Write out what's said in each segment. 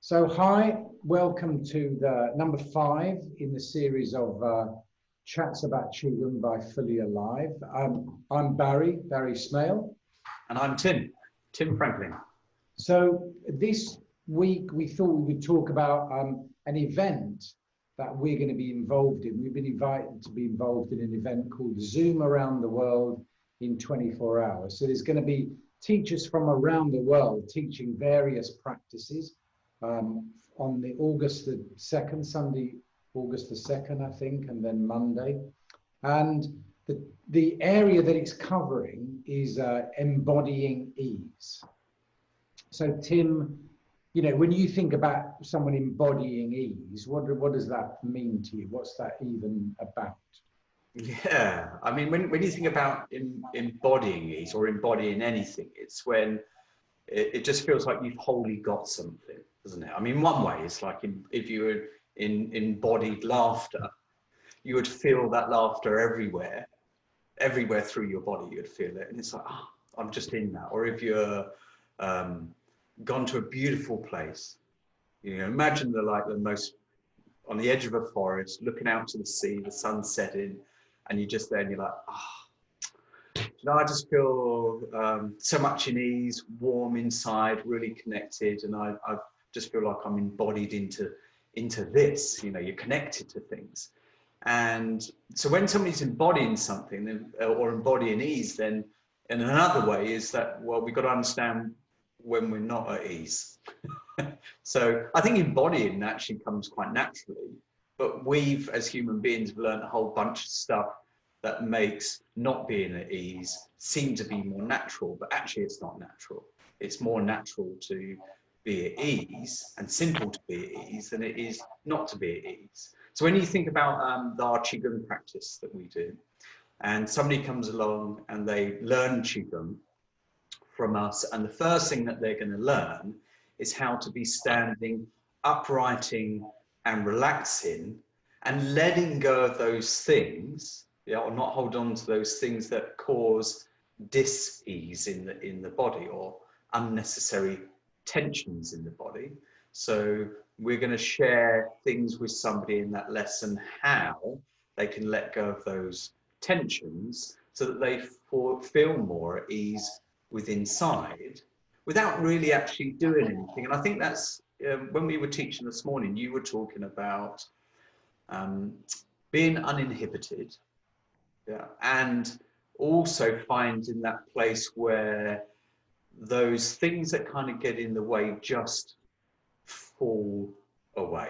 So hi, welcome to the number 5 in the series of chats about Qigong by Fully Alive. I'm Barry Smale. And I'm Tim Franklin. So this week we thought we would talk about an event that we're going to be involved in. We've been invited to be involved in an event called Zoom Around the World in 24 hours. So there's going to be teachers from around the world teaching various practices on the August the 2nd, Sunday, August the 2nd, I think, and then Monday. And the area that it's covering is embodying ease. So Tim, you know, when you think about someone embodying ease, what does that mean to you? What's that even about? Yeah, I mean, when you think about embodying ease or embodying anything, it's when it just feels like you've wholly got something, doesn't it? I mean, one way it's like if you were embodied laughter, you would feel that laughter everywhere through your body. You'd feel it, and it's like, oh, I'm just in that. Or if you're gone to a beautiful place, you know, imagine the most on the edge of a forest, looking out to the sea, the sun setting, and you're just there, and you're like, ah. Oh, you know, I just feel so much in ease, warm inside, really connected, and I just feel like I'm embodied into this. You know, you're connected to things, and so when somebody's embodying something or embodying ease, then in another way is that, well, we've got to understand when we're not at ease. So I think embodying actually comes quite naturally, but we've as human beings learned a whole bunch of stuff that makes not being at ease seem to be more natural, but actually it's not natural. It's more natural to be at ease and simple to be at ease than it is not to be at ease. So when you think about our Qigong practice that we do, and somebody comes along and they learn Qigong from us, and the first thing that they're going to learn is how to be standing, uprighting and relaxing and letting go of those things, yeah, or not hold on to those things that cause dis-ease in the body or unnecessary tensions in the body. So we're going to share things with somebody in that lesson, how they can let go of those tensions so that they feel more at ease within inside without really actually doing anything. And I think that's when we were teaching this morning, you were talking about being uninhibited, yeah, and also finding that place where those things that kind of get in the way just fall away.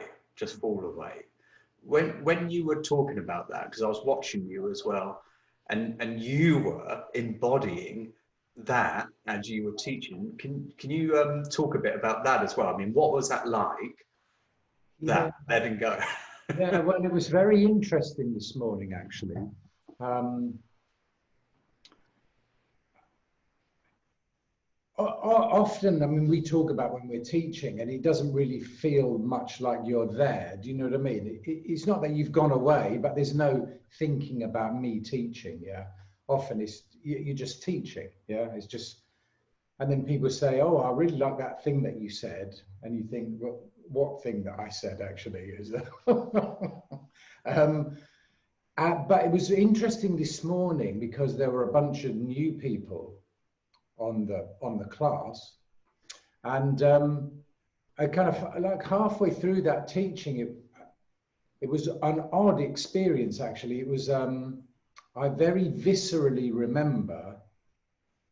When you were talking about that, because I was watching you as well, and you were embodying that as you were teaching, can you talk a bit about that as well? I mean, what was that like, that letting go? Yeah, well, it was very interesting this morning, actually. Often, I mean, we talk about when we're teaching and it doesn't really feel much like you're there. Do you know what I mean? It's not that you've gone away, but there's no thinking about me teaching, yeah? Often it's, you're just teaching, yeah? It's just, and then people say, oh, I really like that thing that you said. And you think, well, what thing that I said actually is that? But it was interesting this morning because there were a bunch of new people on the class, and I kind of like halfway through that teaching, it was an odd experience actually. It was I very viscerally remember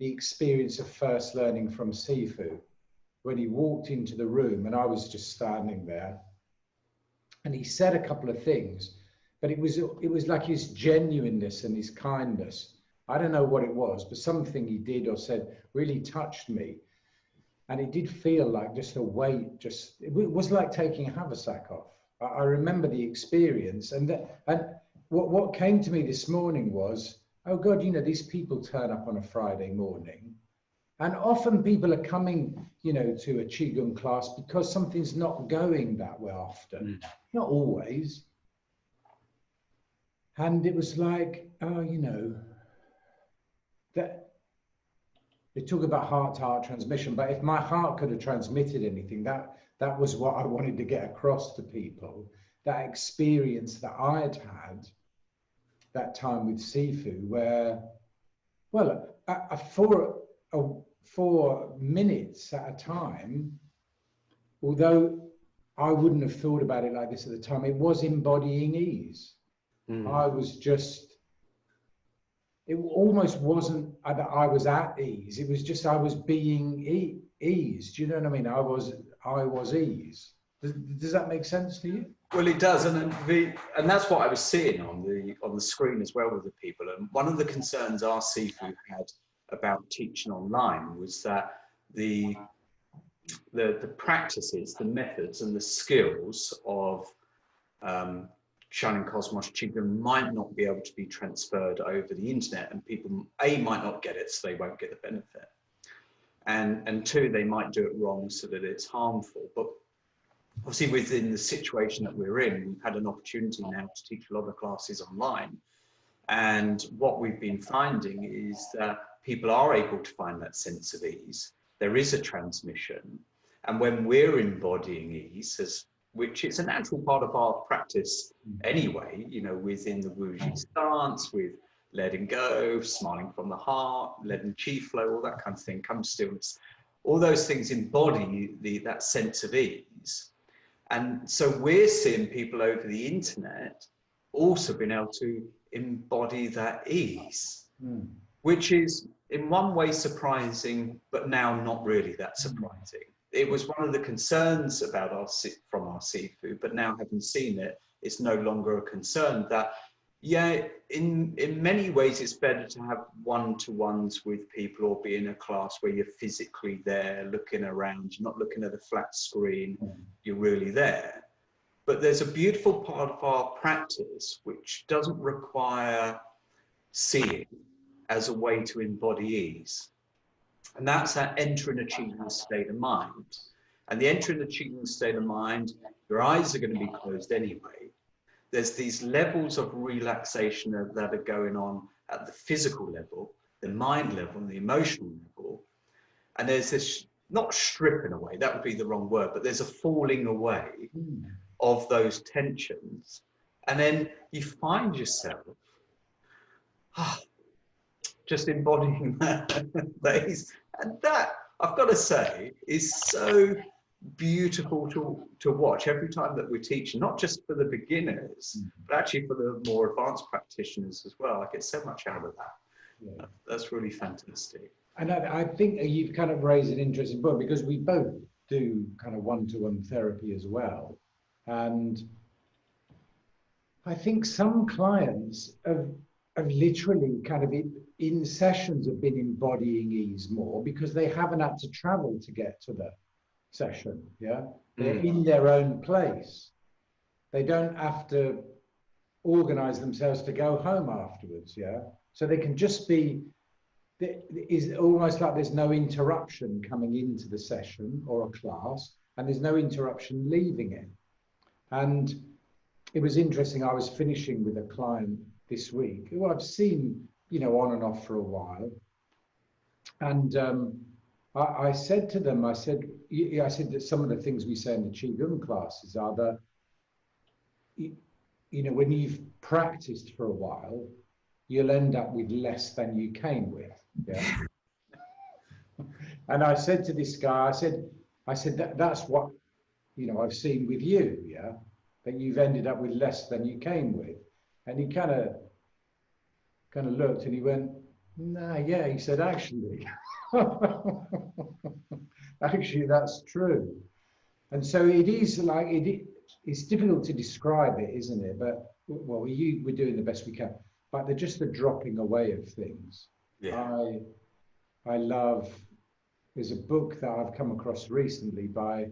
the experience of first learning from Sifu, when he walked into the room and I was just standing there, and he said a couple of things, but it was like his genuineness and his kindness. I don't know what it was, but something he did or said really touched me. And it did feel like just a weight, it was like taking a haversack off. I remember the experience. And what came to me this morning was, oh God, you know, these people turn up on a Friday morning. And often people are coming, you know, to a Qigong class because something's not going that well often, not always. And it was like, oh, you know, that they talk about heart-to-heart transmission, but if my heart could have transmitted anything, that was what I wanted to get across to people. That experience that I'd had that time with Sifu, where, well, for minutes at a time, although I wouldn't have thought about it like this at the time, it was embodying ease. I was just, it almost wasn't that I was at ease. It was just I was being ease. Do you know what I mean? I was ease. Does that make sense to you? Well, it does, and that's what I was seeing on the screen as well with the people. And one of the concerns our Sifu had about teaching online was that the practices, the methods, and the skills of Shining Cosmos Qigong might not be able to be transferred over the internet, and people might not get it, so they won't get the benefit, and two, they might do it wrong so that it's harmful. But obviously, within the situation that we're in, we've had an opportunity now to teach a lot of classes online, and what we've been finding is that people are able to find that sense of ease. There is a transmission, and when we're embodying ease, which is a natural part of our practice anyway, you know, within the Wuji stance, with letting go, smiling from the heart, letting chi flow, all that kind of thing, come stillness, all those things embody that sense of ease. And so we're seeing people over the internet also being able to embody that ease, which is in one way surprising, but now not really that surprising. It was one of the concerns about from our Sifu, but now having seen it, it's no longer a concern. That, yeah, in many ways, it's better to have one-to-ones with people or be in a class where you're physically there, looking around, you're not looking at a flat screen, you're really there. But there's a beautiful part of our practice which doesn't require seeing as a way to embody ease. And that's that entering a Qigong state of mind. And the entering a Qigong state of mind, your eyes are going to be closed anyway. There's these levels of relaxation that are going on at the physical level, the mind level, and the emotional level. And there's this, not stripping away, that would be the wrong word, but there's a falling away of those tensions. And then you find yourself just embodying that. And that, I've got to say, is so beautiful to watch every time that we're teaching, not just for the beginners, but actually for the more advanced practitioners as well. I get so much out of that. Yeah. That's really fantastic. And I think you've kind of raised an interesting point, because we both do kind of one-to-one therapy as well. And I think some clients have literally kind of in sessions have been embodying ease more because they haven't had to travel to get to the session. Yeah, they're in their own place. They don't have to organize themselves to go home afterwards. Yeah, so they can just be. It's almost like there's no interruption coming into the session or a class, and there's no interruption leaving it. And it was interesting. I was finishing with a client this week who I've seen, you know, on and off for a while. And I said to them, I said that some of the things we say in the Qigong classes are that, you know, when you've practiced for a while, you'll end up with less than you came with. Yeah. And I said to this guy, I said that's what, you know, I've seen with you. Yeah, that you've ended up with less than you came with. And he kind of looked and he went, nah, yeah. He said, actually, actually, that's true. And so it is like, it's difficult to describe it, isn't it? But, well, we're doing the best we can. But they're just the dropping away of things. Yeah. I love, there's a book that I've come across recently by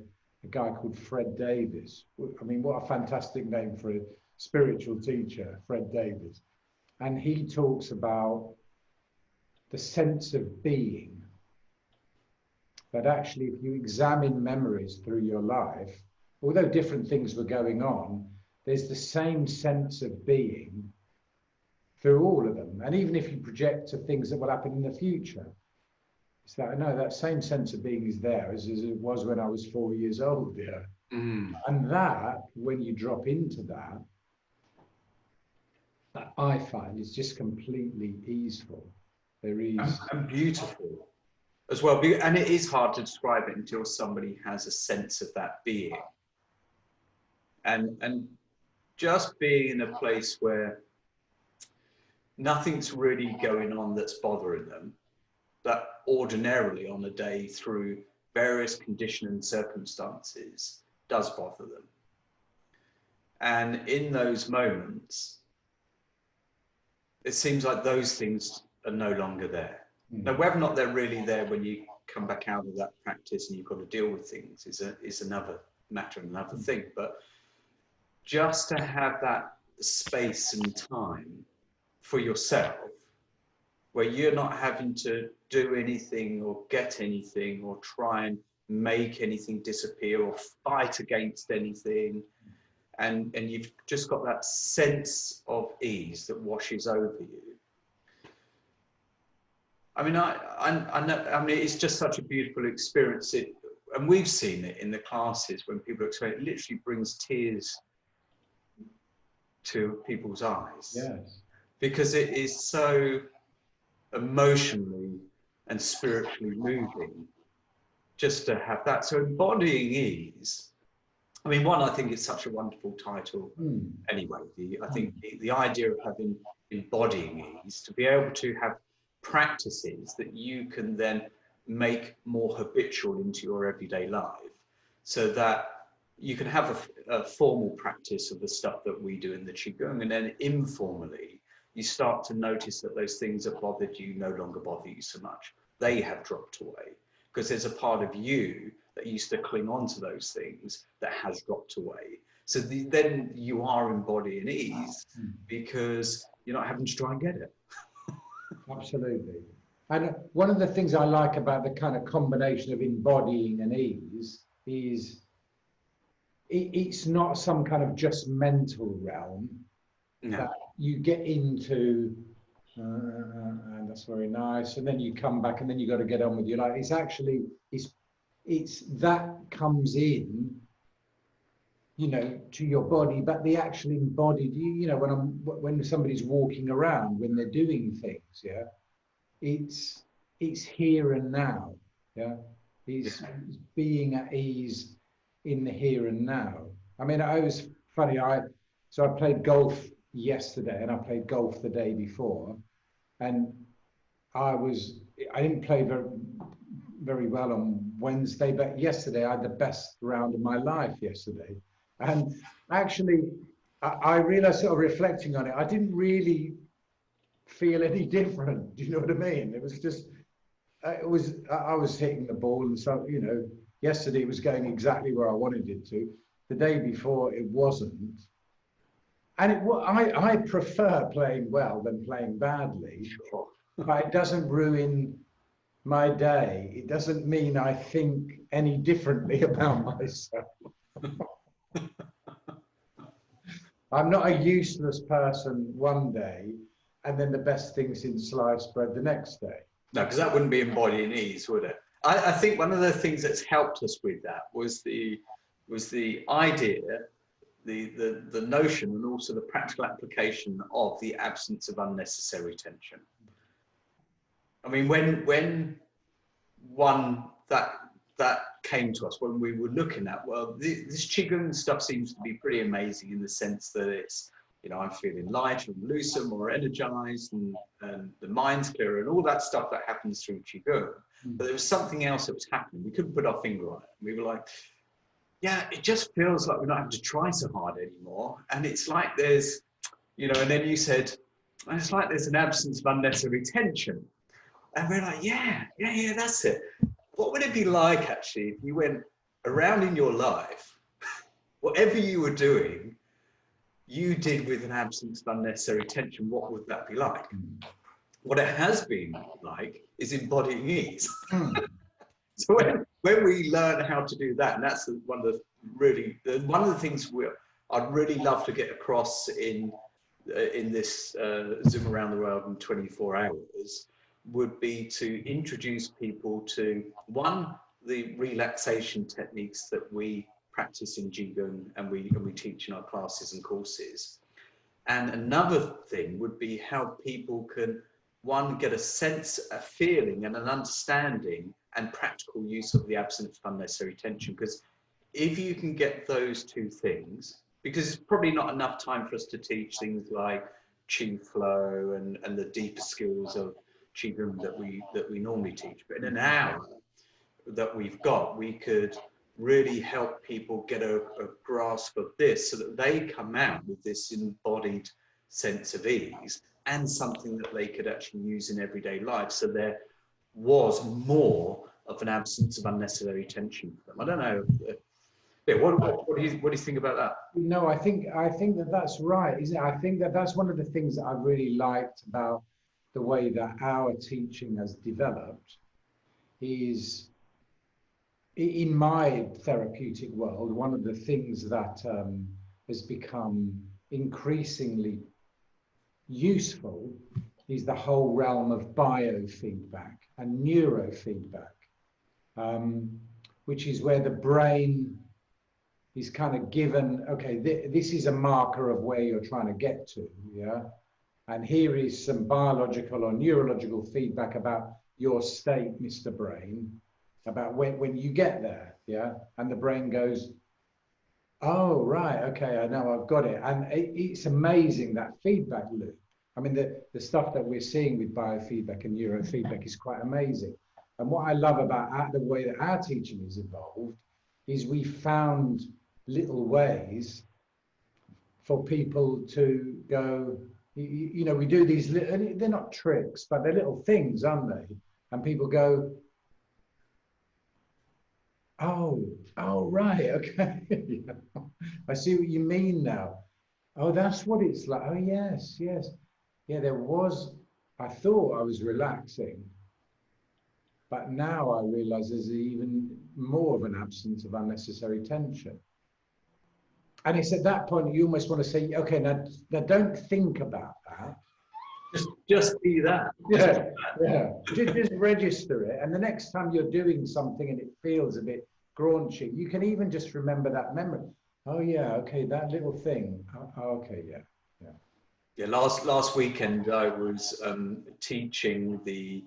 a guy called Fred Davis. I mean, what a fantastic name for a spiritual teacher, Fred Davis. And he talks about the sense of being. That actually, if you examine memories through your life, although different things were going on, there's the same sense of being through all of them. And even if you project to things that will happen in the future, It's that, no, that same sense of being is there as it was when I was 4 years old. Yeah. And that, when you drop into that I find is just completely easeful. There is and beautiful as well. And it is hard to describe it until somebody has a sense of that being. And just being in a place where nothing's really going on that's bothering them, that ordinarily on a day through various conditions and circumstances does bother them. And in those moments, it seems like those things are no longer there. Now, whether or not they're really there when you come back out of that practice and you've got to deal with things is another matter and another thing. But just to have that space and time for yourself, where you're not having to do anything or get anything or try and make anything disappear or fight against anything, and you've just got that sense of ease that washes over you. I mean, I know, I mean, it's just such a beautiful experience. And we've seen it in the classes when people explain it, literally brings tears to people's eyes. yes. Because it is so emotionally and spiritually moving just to have that. So embodying ease, I mean, one, I think it's such a wonderful title anyway. I think the idea of having embodying ease, to be able to have practices that you can then make more habitual into your everyday life, so that you can have a formal practice of the stuff that we do in the Qigong, and then informally, you start to notice that those things that bothered you no longer bother you so much. They have dropped away because there's a part of you that used to cling on to those things that has dropped away. So then you are embodying ease because you're not having to try and get it. Absolutely. And one of the things I like about the kind of combination of embodying and ease is it's not some kind of just mental realm that you get into, and that's very nice, and then you come back and then you got to get on with your life. It's actually, it's that comes in, you know, to your body, but the actual embodied, you know, when somebody's walking around, when they're doing things, yeah, it's here and now, yeah, it's being at ease in the here and now. I mean, I was funny. So I played golf yesterday and I played golf the day before, and I didn't play very well on Wednesday, but yesterday I had the best round of my life yesterday. And actually, I realized, sort of reflecting on it, I didn't really feel any different. Do you know what I mean? It was just, I was hitting the ball, and so, you know, yesterday it was going exactly where I wanted it to. The day before it wasn't. And I prefer playing well than playing badly, but it doesn't ruin my day. It doesn't mean I think any differently about myself. I'm not a useless person one day and then the best thing since sliced bread the next day. No, because that wouldn't be embodying ease, would it? I think one of the things that's helped us with that was the idea, the notion, and also the practical application of the absence of unnecessary tension. I mean, when that came to us, when we were looking at, well, this Qigong stuff seems to be pretty amazing in the sense that it's, you know, I'm feeling lighter and looser, more energized, and the mind's clearer, and all that stuff that happens through Qigong. But there was something else that was happening. We couldn't put our finger on it. We were like, yeah, it just feels like we're not having to try so hard anymore. And it's like there's, you know, and then you said, and it's like there's an absence of unnecessary tension. And we're like, yeah, that's it. What would it be like, actually, if you went around in your life, whatever you were doing, you did with an absence of unnecessary tension? What would that be like? What it has been like is embodying ease. So when we learn how to do that, and that's one of the things I'd really love to get across in this Zoom around the world in 24 hours, would be to introduce people to, one, the relaxation techniques that we practice in Qigong and we teach in our classes and courses. And another thing would be how people can, one, get a sense, a feeling and an understanding and practical use of the absence of unnecessary tension. Because if you can get those two things, because it's probably not enough time for us to teach things like Qi flow and the deeper skills of Qigong that we normally teach, but in an hour that we've got, we could really help people get a grasp of this so that they come out with this embodied sense of ease and something that they could actually use in everyday life. So there was more of an absence of unnecessary tension for them. I don't know. Yeah, what do you think about that? No, I think that that's right, isn't it? I think that that's one of the things that I really liked about the way that our teaching has developed is, in my therapeutic world, one of the things that has become increasingly useful is the whole realm of biofeedback and neurofeedback, which is where the brain is kind of given, okay, this is a marker of where you're trying to get to, yeah? And here is some biological or neurological feedback about your state, Mr. Brain, about when you get there, yeah? And the brain goes, oh, right, okay, I know, I've got it. And it's amazing, that feedback loop. I mean, the stuff that we're seeing with biofeedback and neurofeedback is quite amazing. And what I love about the way that our teaching has evolved is we found little ways for people to go, you know, we do these, they're not tricks, but they're little things, aren't they? And people go, oh, right, okay. I see what you mean now. Oh, that's what it's like. Oh, yes. Yeah, I thought I was relaxing, but now I realize there's even more of an absence of unnecessary tension. And it's at that point you almost want to say, okay, now don't think about that. Just be that. Yeah. Just register it. And the next time you're doing something and it feels a bit graunchy, you can even just remember that memory. Oh yeah, okay, that little thing. Oh, okay, yeah. Yeah, last weekend I was teaching the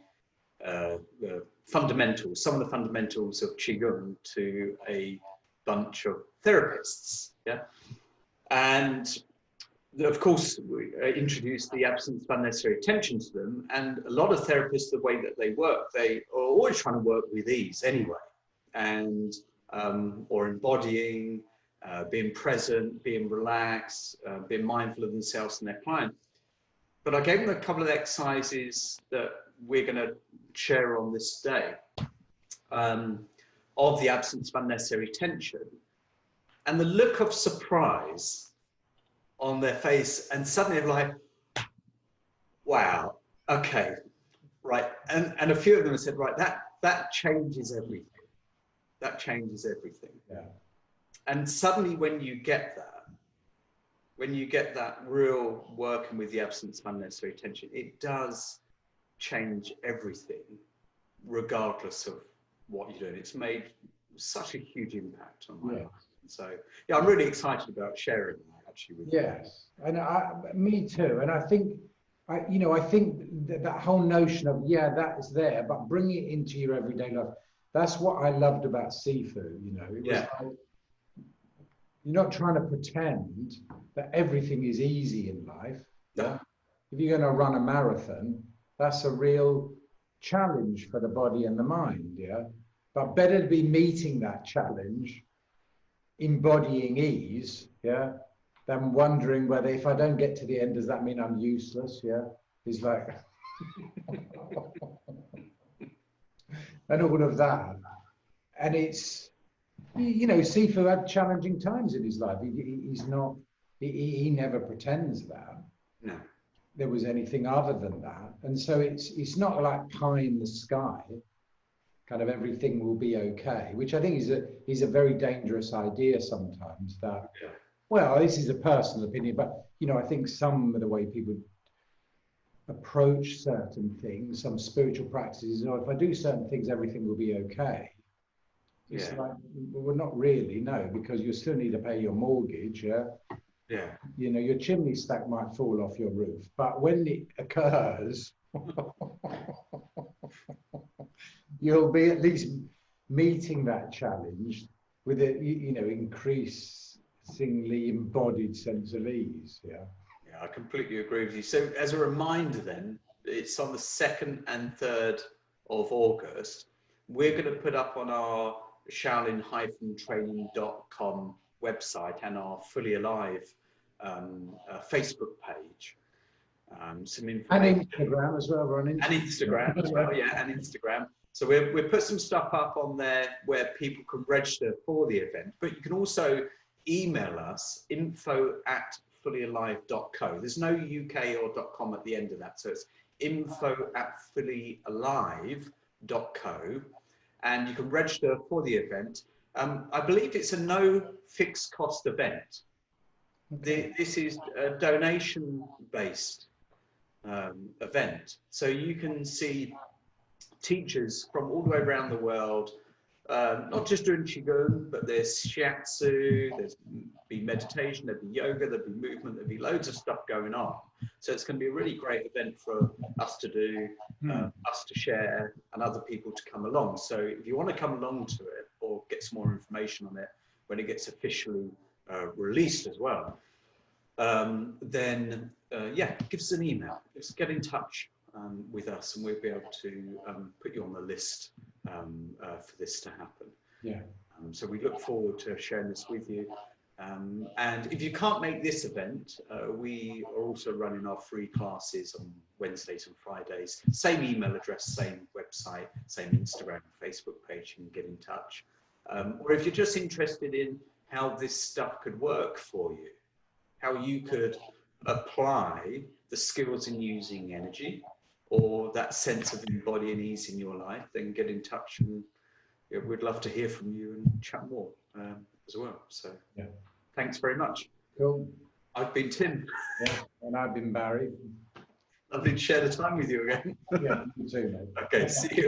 fundamentals, some of the fundamentals of Qigong to a bunch of therapists, yeah? And of course, we introduced the absence of unnecessary tension to them, and a lot of therapists, the way that they work, they are always trying to work with ease anyway, and or embodying, being present, being relaxed, being mindful of themselves and their client. But I gave them a couple of exercises that we're going to share on this day of the absence of unnecessary tension, and the look of surprise on their face, and suddenly they're like, wow, okay, right. And a few of them have said, right, that changes everything. That changes everything. Yeah. And suddenly when you get that real working with the absence of unnecessary tension, it does change everything, regardless of what you're doing. It's made such a huge impact on my life. So yeah, I'm really excited about sharing that actually with you. Yes, and me too. And I think, I think that whole notion of, yeah, that is there, but bring it into your everyday life. That's what I loved about Sifu, you know. It was like, you're not trying to pretend that everything is easy in life. No. If you're going to run a marathon, that's a real challenge for the body and the mind, yeah? But better to be meeting that challenge, embodying ease, yeah, than wondering whether, if I don't get to the end, does that mean I'm useless, yeah? It's like, and all of that. And it's, you know, Sifu had challenging times in his life. He never pretends that. No. There was anything other than that. And so it's not like pie in the sky, kind of everything will be okay, which I think is a very dangerous idea sometimes, that, well, this is a personal opinion, but, you know, I think some of the way people approach certain things, some spiritual practices, or if I do certain things, everything will be okay. It's like, well, not really, no, because you still need to pay your mortgage, yeah? Yeah. You know, your chimney stack might fall off your roof, but when it occurs, you'll be at least meeting that challenge with a, you know, increasingly embodied sense of ease, yeah? Yeah, I completely agree with you. So as a reminder then, it's on the 2nd and 3rd of August. We're going to put up on our shaolin-training.com website and our Fully Alive Facebook page some information. And Instagram as well, we're on Instagram. And Instagram as well, yeah, and Instagram. So we'll put some stuff up on there where people can register for the event, but you can also email us, info@fullyalive.co. There's no UK or .com at the end of that, so it's info@fullyalive.co, and you can register for the event. I believe it's a no fixed cost event. Okay. This is a donation-based event. So you can see teachers from all the way around the world, not just doing Qigong, but there's shiatsu, there's be meditation, there'll be yoga, there'll be movement, there'll be loads of stuff going on. So it's going to be a really great event for us to do, us to share, and other people to come along. So if you want to come along to it or get some more information on it when it gets officially released as well, then yeah, give us an email. Just get in touch with us, and we'll be able to put you on the list for this to happen. Yeah. So we look forward to sharing this with you. And if you can't make this event, we are also running our free classes on Wednesdays and Fridays. Same email address, same website, same Instagram and Facebook page. You can get in touch. Or if you're just interested in how this stuff could work for you, how you could apply the skills in using energy or that sense of embody and ease in your life, then get in touch, and we'd love to hear from you and chat more as well. So yeah, thanks very much. Cool. I've been Tim. Yeah, and I've been Barry. Lovely to share the time with you again. Yeah, you too, mate. Okay, see you.